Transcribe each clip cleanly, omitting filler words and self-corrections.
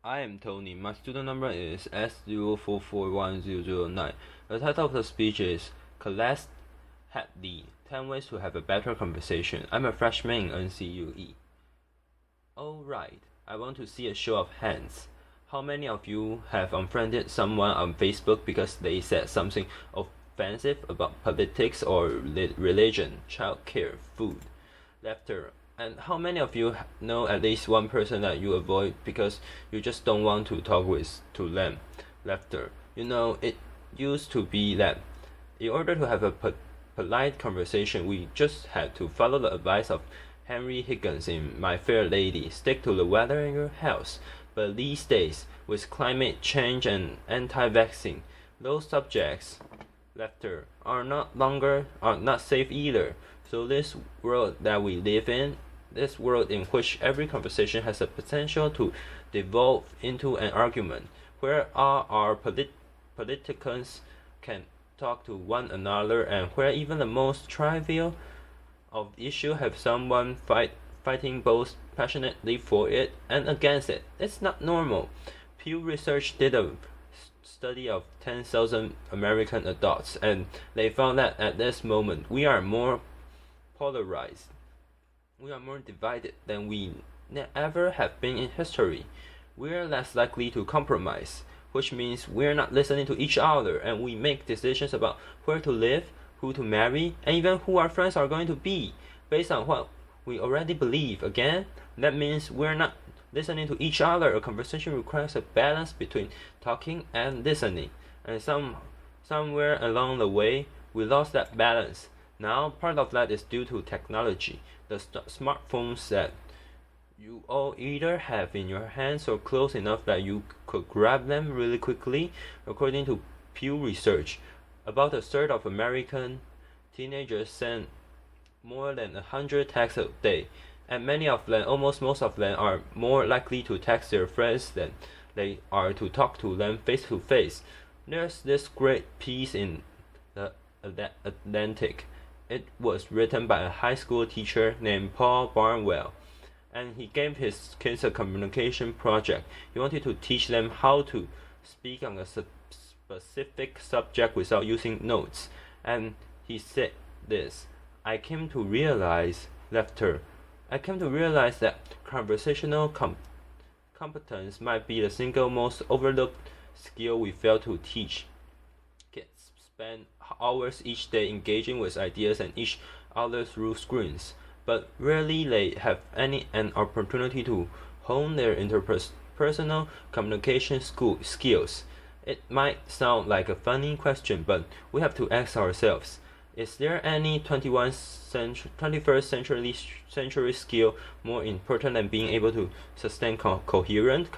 I am Tony. My student number is S04410009. The title of the speech is Celeste Headlee, 10 Ways to Have a Better Conversation. I'm a freshman in NCUE. Alright, I want to see a show of hands. How many of you have unfriended someone on Facebook because they said something offensive about politics or religion, childcare, food, laughter? And how many of you know at least one person that you avoid because you just don't want to talk to them? Laughter. It used to be that in order to have a polite conversation, we just had to follow the advice of Henry Higgins in My Fair Lady, stick to the weather in your house. But these days, with climate change and anti-vaccine, those subjects, laughter, are not safe either. So this world that we live in, this world in which every conversation has the potential to devolve into an argument, where all our politicians can talk to one another, and where even the most trivial of issue have someone fighting both passionately for it and against it. It's not normal. Pew Research did a study of 10,000 American adults, and they found that at this moment we are more polarized. We are more divided than we ever have been in history. We are less likely to compromise, which means we're not listening to each other, and we make decisions about where to live, who to marry, and even who our friends are going to be, based on what we already believe. Again, that means we're not listening to each other. A conversation requires a balance between talking and listening, and somewhere along the way, we lost that balance. Now, part of that is due to technology. The smartphones that you all either have in your hands or close enough that you could grab them really quickly. According to Pew Research, about a third of American teenagers send more than 100 texts a day, and almost most of them, are more likely to text their friends than they are to talk to them face to face. There's this great piece in the Atlantic. It was written by a high school teacher named Paul Barnwell, and he gave his kids a communication project. He wanted to teach them how to speak on a specific subject without using notes, and he said this: I came to realize that conversational competence might be the single most overlooked skill we fail to teach. Kids spend hours each day engaging with ideas and each other through screens, but rarely they have an opportunity to hone their interpersonal communication skills. It might sound like a funny question, but we have to ask ourselves, is there any 21st century skill more important than being able to sustain coherent,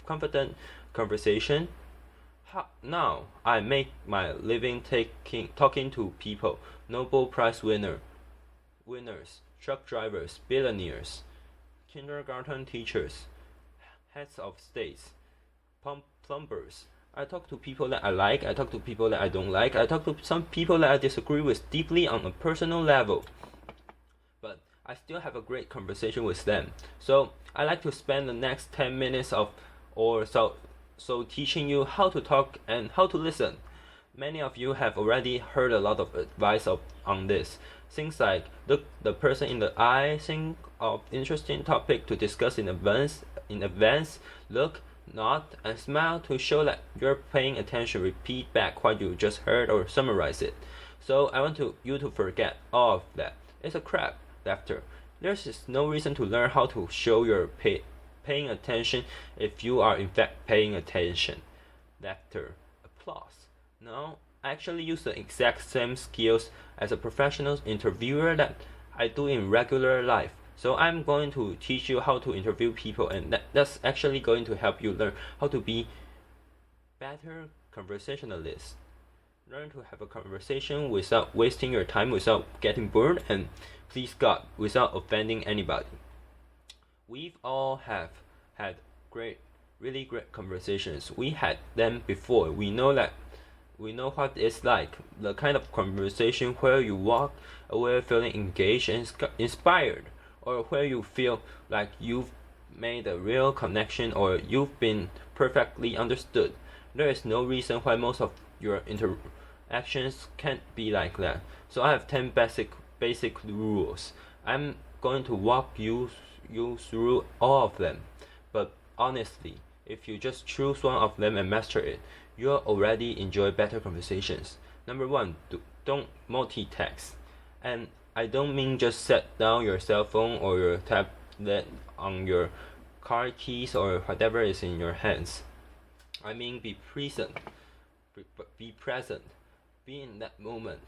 confident conversation? Now, I make my living talking to people, Nobel Prize winners, truck drivers, billionaires, kindergarten teachers, heads of states, plumbers. I talk to people that I like, I talk to people that I don't like, I talk to some people that I disagree with deeply on a personal level. But I still have a great conversation with them. So I like to spend the next 10 minutes so teaching you how to talk and how to listen. Many of you have already heard a lot of advice on this. Things like look the person in the eye, think of interesting topic to discuss in advance, look, nod, and smile to show that you're paying attention, repeat back what you just heard or summarize it. So I want you to forget all of that. It's a crap, laughter. There's just no reason to learn how to show you're paying attention if you are in fact paying attention. Laughter. Applause. No, I actually use the exact same skills as a professional interviewer that I do in regular life. So I'm going to teach you how to interview people, and that's actually going to help you learn how to be better conversationalists. Learn to have a conversation without wasting your time, without getting bored, and please God, without offending anybody. We've all have had really great conversations. We had them before. We know what it's like. The kind of conversation where you walk away feeling engaged and inspired, or where you feel like you've made a real connection or you've been perfectly understood. There is no reason why most of your interactions can't be like that. So I have 10 basic rules. I'm going to walk you through all of them. But honestly, if you just choose one of them and master it, you'll already enjoy better conversations. Number 1, don't multitask. And I don't mean just set down your cell phone or your tablet on your car keys or whatever is in your hands. I mean be present. Be present. Be in that moment.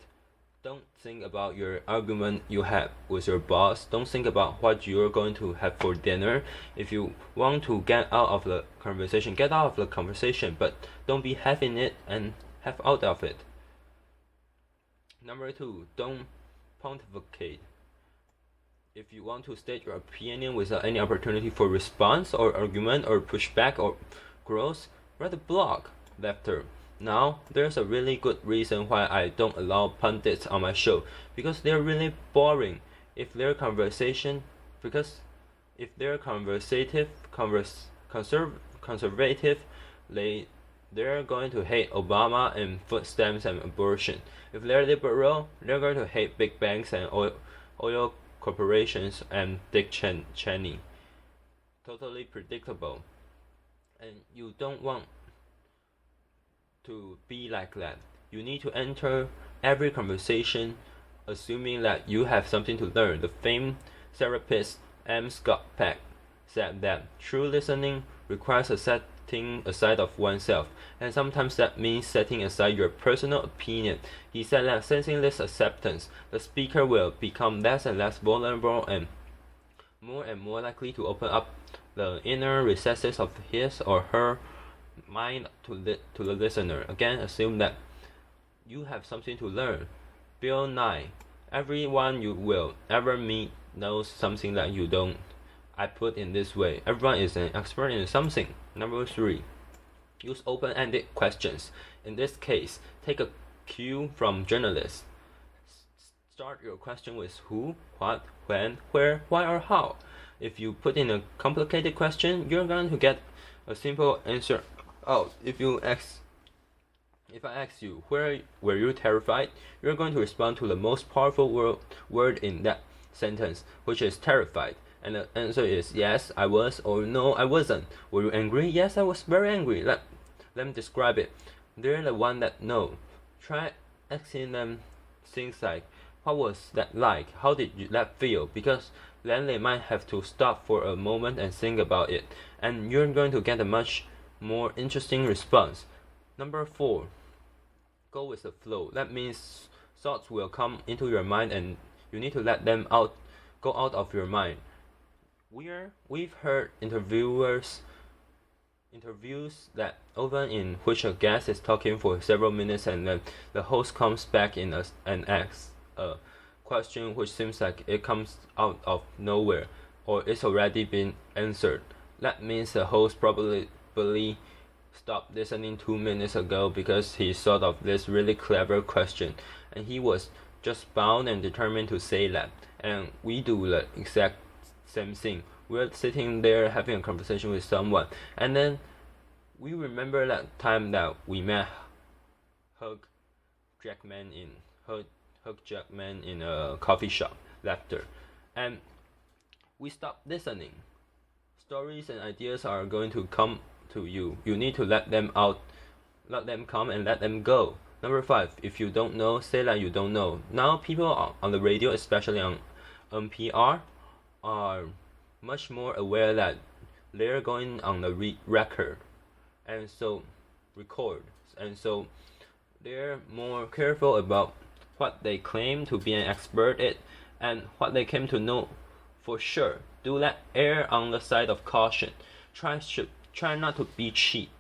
Don't think about your argument you had with your boss. Don't think about what you're going to have for dinner. If you want to get out of the conversation, get out of the conversation, but don't be having it and have out of it. Number 2, don't pontificate. If you want to state your opinion without any opportunity for response or argument or pushback or growth, write a blog. Laughter. Now, there's a really good reason why I don't allow pundits on my show, because they're really boring. If they're conversative, conservative, they're going to hate Obama and food stamps and abortion. If they're liberal, they're going to hate big banks and oil corporations and Dick Cheney. Totally predictable. And you don't want to be like that. You need to enter every conversation assuming that you have something to learn. The famed therapist M. Scott Peck said that true listening requires a setting aside of oneself, and sometimes that means setting aside your personal opinion. He said that sensing this acceptance, the speaker will become less and less vulnerable and more likely to open up the inner recesses of his or her mind to the listener. Again, assume that you have something to learn. Bill Nye. Everyone you will ever meet knows something that you don't. I put in this way. Everyone is an expert in something. Number 3. Use open-ended questions. In this case, take a cue from journalists. Start your question with who, what, when, where, why, or how. If you put in a complicated question, you're going to get a simple answer out. If I ask you, were you terrified? You're going to respond to the most powerful word in that sentence, which is terrified. And the answer is yes, I was, or no, I wasn't. Were you angry? Yes, I was very angry. Let them describe it. They're the one that know. Try asking them things like, what was that like? How did that feel? Because then they might have to stop for a moment and think about it. And you're going to get a much more interesting response. Number 4. Go with the flow. That means thoughts will come into your mind and you need to let them go out of your mind. We've heard interviews that often in which a guest is talking for several minutes and then the host comes back in and asks a question which seems like it comes out of nowhere or it's already been answered. That means the host probably stopped listening 2 minutes ago because he thought of this really clever question and he was just bound and determined to say that. And we do the exact same thing. We're sitting there having a conversation with someone and then we remember that time that we met Hugh Jackman in a coffee shop. Laughter. And we stop listening. Stories and ideas are going to come to you. You need to let them come and let them go. Number 5, if you don't know, say that you don't know. Now people on the radio, especially on NPR, are much more aware that they're going on the record and so they're more careful about what they claim to be an expert at and what they came to know for sure. Do not err on the side of caution. Try not to be cheap.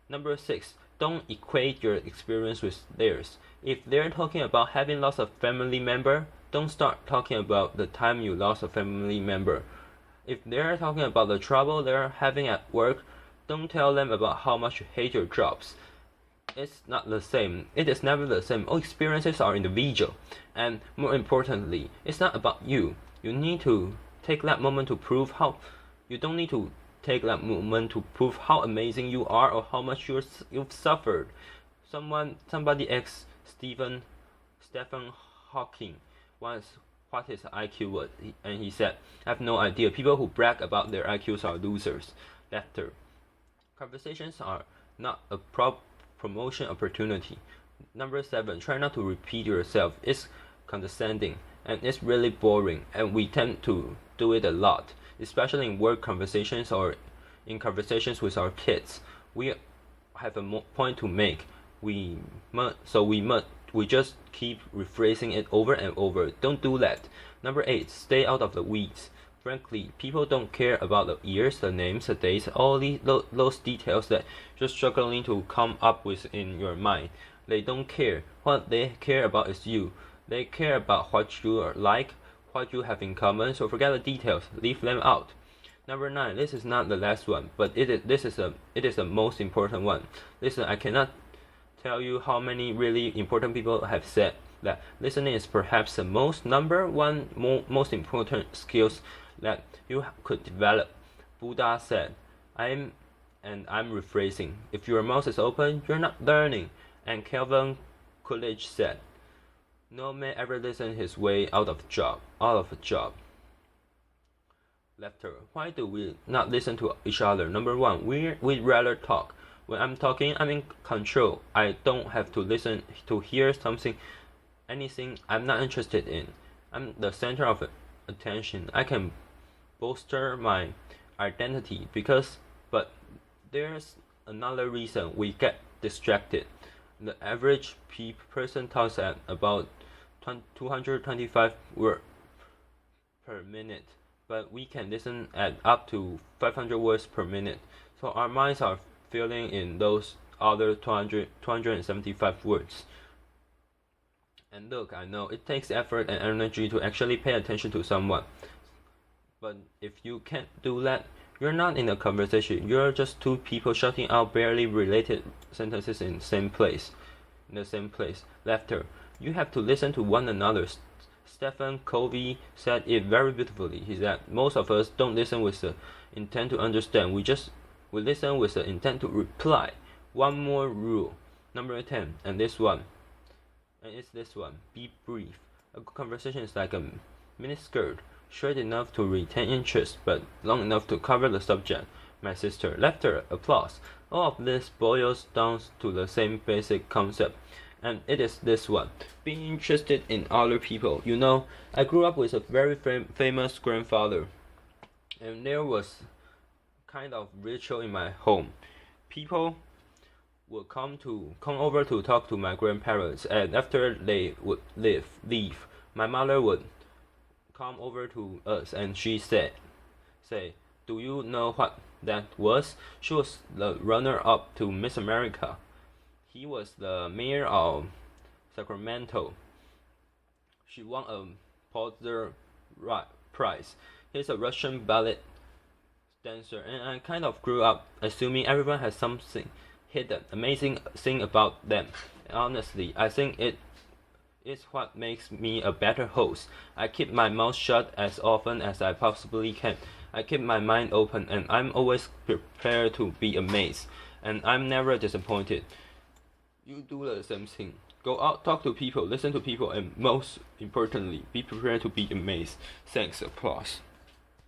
Number 6, don't equate your experience with theirs. If they're talking about having lost a family member, don't start talking about the time you lost a family member. If they're talking about the trouble they're having at work, don't tell them about how much you hate your jobs. It's not the same. It is never the same. All experiences are individual. And more importantly, it's not about you. You need to take that moment to prove how you don't need to take that moment to prove how amazing you are or how much you've suffered. Somebody asked Stephen Hawking once what his IQ was, and he said, "I have no idea. People who brag about their IQs are losers." Laughter. Conversations are not a promotion opportunity. Number 7, try not to repeat yourself. It's condescending and it's really boring, and we tend to do it a lot, especially in work conversations or in conversations with our kids. We have a point to make. We just keep rephrasing it over and over. Don't do that. Number 8, stay out of the weeds. Frankly, people don't care about the years, the names, the dates, all those details that you're struggling to come up with in your mind. They don't care. What they care about is you. They care about what you are like, what you have in common, so forget the details. Leave them out. Number 9, this is not the last one, but it is the most important one. Listen, I cannot tell you how many really important people have said that listening is perhaps the most important skills that you could develop. Buddha said, I'm rephrasing, if your mouth is open, you're not learning. And Calvin Coolidge said, no man ever listened his way out of a job. Laughter. Why do we not listen to each other? Number 1, we'd rather talk. When I'm talking, I'm in control. I don't have to listen to hear anything I'm not interested in. I'm the center of attention. I can bolster my identity but there's another reason we get distracted. The average person talks at about 225 words per minute, but we can listen at up to 500 words per minute. So our minds are filling in those other 275 words. And look, I know it takes effort and energy to actually pay attention to someone. But if you can't do that, you're not in a conversation. You're just two people shouting out barely related sentences in the same place. Laughter. You have to listen to one another. Stephen Covey said it very beautifully. He said, most of us don't listen with the intent to understand. We listen with the intent to reply. One more rule. Number 10, and it's this one. Be brief. A good conversation is like a miniskirt, short enough to retain interest, but long enough to cover the subject. My sister. Laughter. Applause. All of this boils down to the same basic concept, and it is this one: being interested in other people. You know, I grew up with a very famous grandfather, and there was kind of ritual in my home. People would come over to talk to my grandparents, and after they would leave, my mother would come over to us, and she say, "Do you know what that was?" She was the runner-up to Miss America. He was the mayor of Sacramento. She won a Pulitzer Prize. He's a Russian ballet dancer, and I kind of grew up assuming everyone has something hidden, amazing thing about them. Honestly, I think it is what makes me a better host. I keep my mouth shut as often as I possibly can. I keep my mind open, and I'm always prepared to be amazed, and I'm never disappointed. You do the same thing. Go out, talk to people, listen to people, and most importantly, be prepared to be amazed. Thanks. Applause.